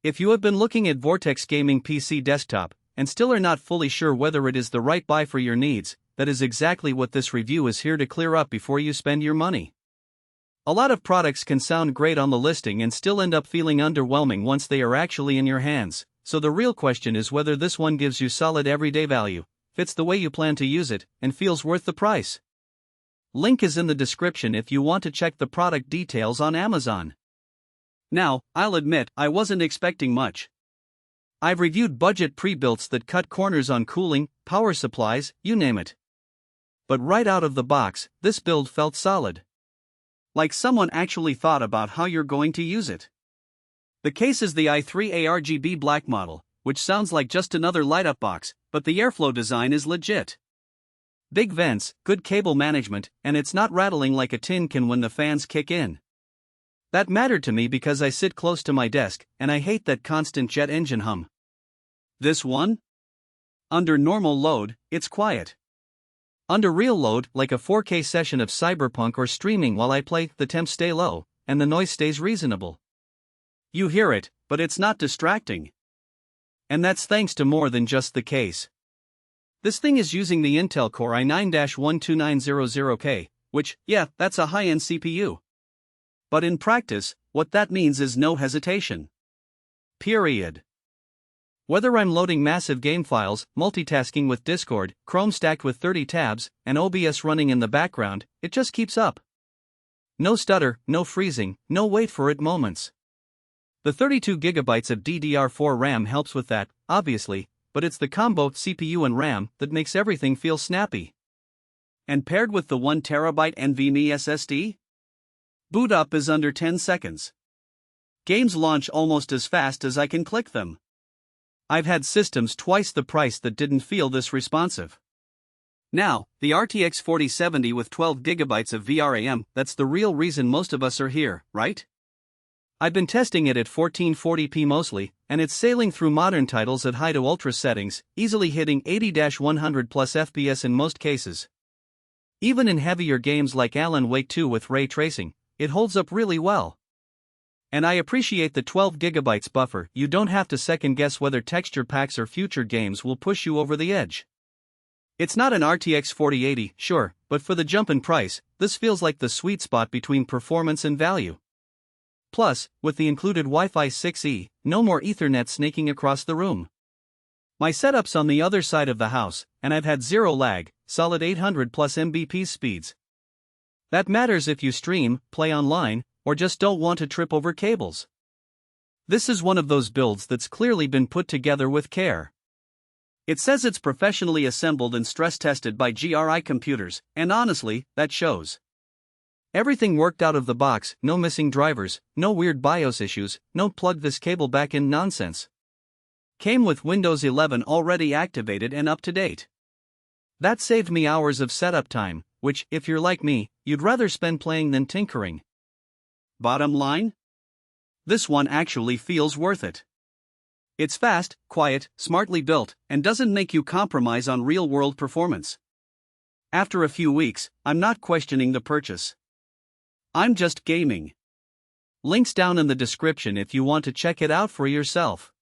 If you have been looking at Vortex Gaming PC Desktop, and still are not fully sure whether it is the right buy for your needs, that is exactly what this review is here to clear up before you spend your money. A lot of products can sound great on the listing and still end up feeling underwhelming once they are actually in your hands, so the real question is whether this one gives you solid everyday value, fits the way you plan to use it, and feels worth the price. Link is in the description if you want to check the product details on Amazon. Now, I'll admit, I wasn't expecting much. I've reviewed budget pre-builts that cut corners on cooling, power supplies, you name it. But right out of the box, this build felt solid. Like someone actually thought about how you're going to use it. The case is the i3 ARGB Black model, which sounds like just another light-up box, but the airflow design is legit. Big vents, good cable management, and it's not rattling like a tin can when the fans kick in. That mattered to me because I sit close to my desk, and I hate that constant jet engine hum. This one? Under normal load, it's quiet. Under real load, like a 4K session of Cyberpunk or streaming while I play, the temps stay low, and the noise stays reasonable. You hear it, but it's not distracting. And that's thanks to more than just the case. This thing is using the Intel Core i9-12900K, which, yeah, that's a high-end CPU. But in practice, what that means is no hesitation. Period. Whether I'm loading massive game files, multitasking with Discord, Chrome stacked with 30 tabs, and OBS running in the background, it just keeps up. No stutter, no freezing, no wait for it moments. The 32GB of DDR4 RAM helps with that, obviously, but it's the combo CPU and RAM that makes everything feel snappy. And paired with the 1TB NVMe SSD? Boot up is under 10 seconds. Games launch almost as fast as I can click them. I've had systems twice the price that didn't feel this responsive. Now, the RTX 4070 with 12GB of VRAM, that's the real reason most of us are here, right? I've been testing it at 1440p mostly, and it's sailing through modern titles at high to ultra settings, easily hitting 80-100 plus FPS in most cases. Even in heavier games like Alan Wake 2 with ray tracing, it holds up really well. And I appreciate the 12GB buffer. You don't have to second guess whether texture packs or future games will push you over the edge. It's not an RTX 4080, sure, but for the jump in price, this feels like the sweet spot between performance and value. Plus, with the included Wi-Fi 6E, no more Ethernet snaking across the room. My setup's on the other side of the house, and I've had zero lag, solid 800 plus Mbps speeds. That matters if you stream, play online, or just don't want to trip over cables. This is one of those builds that's clearly been put together with care. It says it's professionally assembled and stress-tested by GRI computers, and honestly, that shows. Everything worked out of the box, no missing drivers, no weird BIOS issues, no plug this cable back in nonsense. Came with Windows 11 already activated and up to date. That saved me hours of setup time, which, if you're like me, you'd rather spend playing than tinkering. Bottom line? This one actually feels worth it. It's fast, quiet, smartly built, and doesn't make you compromise on real-world performance. After a few weeks, I'm not questioning the purchase. I'm just gaming. Links down in the description if you want to check it out for yourself.